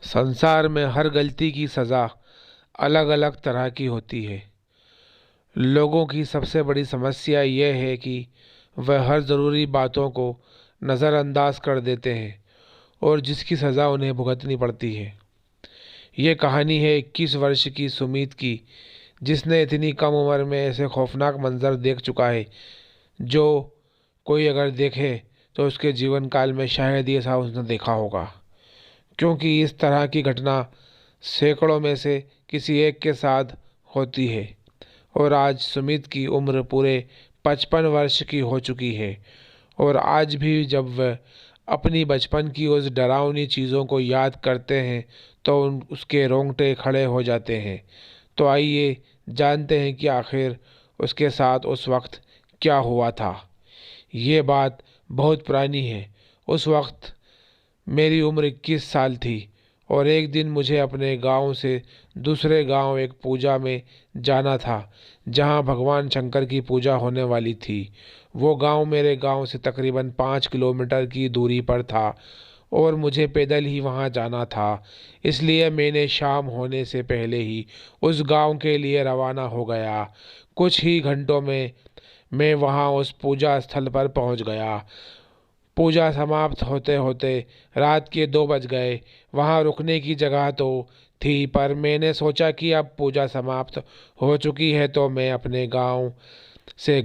संसार में हर गलती की सज़ा अलग अलग तरह की होती है। लोगों की सबसे बड़ी समस्या यह है कि वह हर ज़रूरी बातों को नज़रअंदाज कर देते हैं और जिसकी सज़ा उन्हें भुगतनी पड़ती है। ये कहानी है 21 वर्ष की सुमीत की, जिसने इतनी कम उम्र में ऐसे खौफनाक मंजर देख चुका है जो कोई अगर देखे तो उसके जीवन काल में शायद ही ऐसा उसने देखा होगा। क्योंकि इस तरह की घटना सैकड़ों में से किसी एक के साथ होती है। और आज सुमित की उम्र पूरे 55 वर्ष की हो चुकी है और आज भी जब वह अपनी बचपन की उस डरावनी चीज़ों को याद करते हैं तो उसके रोंगटे खड़े हो जाते हैं। तो आइए जानते हैं कि आखिर उसके साथ उस वक्त क्या हुआ था। ये बात बहुत पुरानी है। उस वक्त मेरी उम्र 21 साल थी और एक दिन मुझे अपने गांव से दूसरे गांव एक पूजा में जाना था जहां भगवान शंकर की पूजा होने वाली थी। वो गांव मेरे गांव से तकरीबन 5 किलोमीटर की दूरी पर था और मुझे पैदल ही वहां जाना था। इसलिए मैंने शाम होने से पहले ही उस गांव के लिए रवाना हो गया। कुछ ही घंटों में मैं वहां उस पूजा स्थल पर पहुंच गया। पूजा समाप्त होते होते रात के 2 बज गए। वहाँ रुकने की जगह तो थी, पर मैंने सोचा कि अब पूजा समाप्त हो चुकी है तो मैं अपने गांव से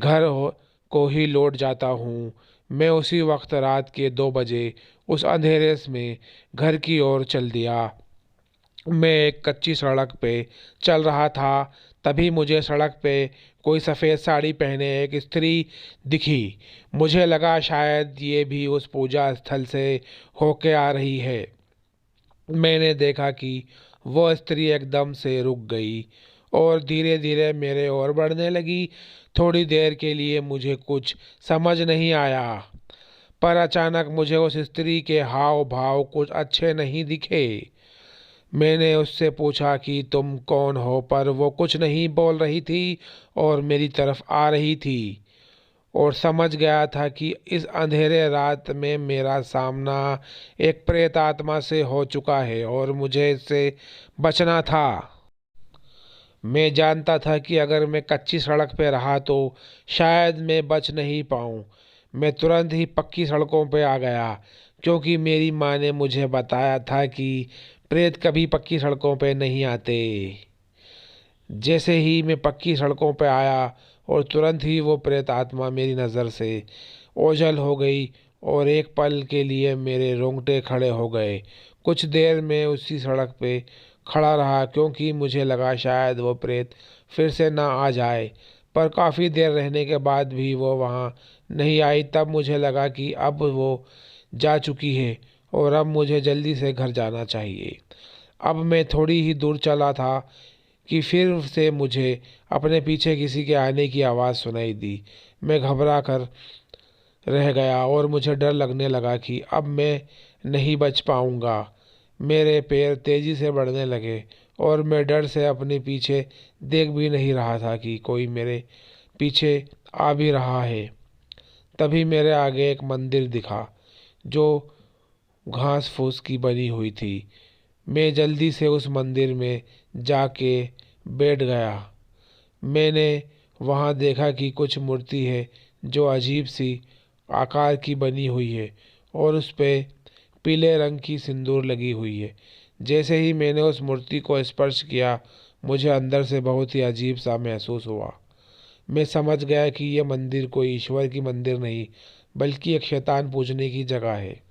को ही लौट जाता हूँ। मैं उसी वक्त रात के 2 बजे उस अंधेरे में घर की ओर चल दिया। मैं एक कच्ची सड़क पे चल रहा था, तभी मुझे सड़क पे कोई सफ़ेद साड़ी पहने एक स्त्री दिखी। मुझे लगा शायद ये भी उस पूजा स्थल से होके आ रही है। मैंने देखा कि वो स्त्री एकदम से रुक गई और धीरे धीरे मेरे ओर बढ़ने लगी। थोड़ी देर के लिए मुझे कुछ समझ नहीं आया, पर अचानक मुझे उस स्त्री के हाव भाव कुछ अच्छे नहीं दिखे। मैंने उससे पूछा कि तुम कौन हो, पर वो कुछ नहीं बोल रही थी और मेरी तरफ आ रही थी। और समझ गया था कि इस अंधेरे रात में मेरा सामना एक प्रेत आत्मा से हो चुका है और मुझे इससे बचना था। मैं जानता था कि अगर मैं कच्ची सड़क पर रहा तो शायद मैं बच नहीं पाऊँ। मैं तुरंत ही पक्की सड़कों पर आ गया, क्योंकि मेरी माँ ने मुझे बताया था कि प्रेत कभी पक्की सड़कों पे नहीं आते। जैसे ही मैं पक्की सड़कों पे आया और तुरंत ही वो प्रेत आत्मा मेरी नज़र से ओझल हो गई और एक पल के लिए मेरे रोंगटे खड़े हो गए। कुछ देर में उसी सड़क पे खड़ा रहा, क्योंकि मुझे लगा शायद वो प्रेत फिर से ना आ जाए। पर काफ़ी देर रहने के बाद भी वो वहाँ नहीं आई। तब मुझे लगा कि अब वो जा चुकी है और अब मुझे जल्दी से घर जाना चाहिए। अब मैं थोड़ी ही दूर चला था कि फिर से मुझे अपने पीछे किसी के आने की आवाज़ सुनाई दी। मैं घबरा कर रह गया और मुझे डर लगने लगा कि अब मैं नहीं बच पाऊंगा। मेरे पैर तेज़ी से बढ़ने लगे और मैं डर से अपने पीछे देख भी नहीं रहा था कि कोई मेरे पीछे आ भी रहा है। तभी मेरे आगे एक मंदिर दिखा जो घास फूस की बनी हुई थी। मैं जल्दी से उस मंदिर में जाके बैठ गया। मैंने वहाँ देखा कि कुछ मूर्ति है जो अजीब सी आकार की बनी हुई है और उस पे पीले रंग की सिंदूर लगी हुई है। जैसे ही मैंने उस मूर्ति को स्पर्श किया, मुझे अंदर से बहुत ही अजीब सा महसूस हुआ। मैं समझ गया कि यह मंदिर कोई ईश्वर की मंदिर नहीं, बल्कि एक शैतान पूजने की जगह है।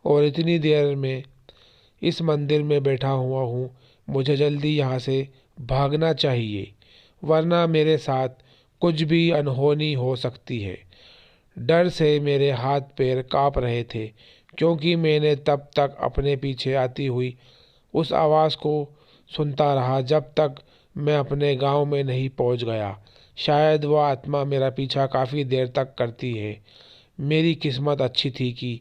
और इतनी देर में इस मंदिर में बैठा हुआ हूँ, मुझे जल्दी यहाँ से भागना चाहिए, वरना मेरे साथ कुछ भी अनहोनी हो सकती है। डर से मेरे हाथ पैर काँप रहे थे, क्योंकि मैंने तब तक अपने पीछे आती हुई उस आवाज़ को सुनता रहा जब तक मैं अपने गांव में नहीं पहुंच गया। शायद वह आत्मा मेरा पीछा काफ़ी देर तक करती है। मेरी किस्मत अच्छी थी कि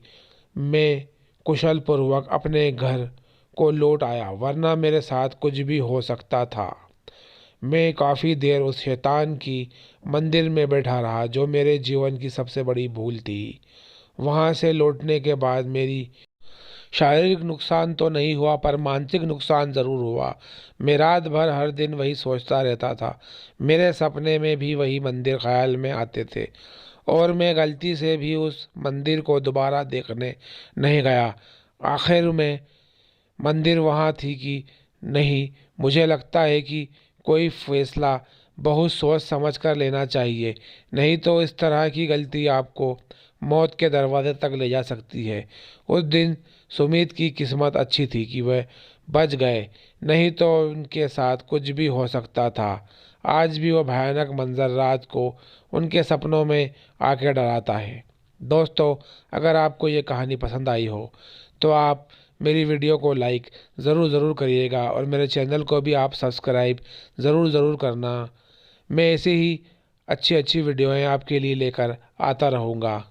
मैं कुशल पूर्वक अपने घर को लौट आया, वरना मेरे साथ कुछ भी हो सकता था। मैं काफ़ी देर उस शैतान की मंदिर में बैठा रहा, जो मेरे जीवन की सबसे बड़ी भूल थी। वहाँ से लौटने के बाद मेरी शारीरिक नुकसान तो नहीं हुआ पर मानसिक नुकसान ज़रूर हुआ। मैं रात भर हर दिन वही सोचता रहता था। मेरे सपने में भी वही मंदिर ख्याल में आते थे और मैं गलती से भी उस मंदिर को दोबारा देखने नहीं गया। आखिर में मंदिर वहाँ थी कि नहीं, मुझे लगता है कि कोई फैसला बहुत सोच समझ कर लेना चाहिए, नहीं तो इस तरह की गलती आपको मौत के दरवाजे तक ले जा सकती है। उस दिन सुमित की किस्मत अच्छी थी कि वह बच गए, नहीं तो उनके साथ कुछ भी हो सकता था। आज भी वह भयानक मंजर रात को उनके सपनों में आके डराता है। दोस्तों, अगर आपको ये कहानी पसंद आई हो तो आप मेरी वीडियो को लाइक ज़रूर करिएगा और मेरे चैनल को भी आप सब्सक्राइब ज़रूर करना। मैं ऐसे ही अच्छी अच्छी वीडियोएं आपके लिए लेकर आता रहूँगा।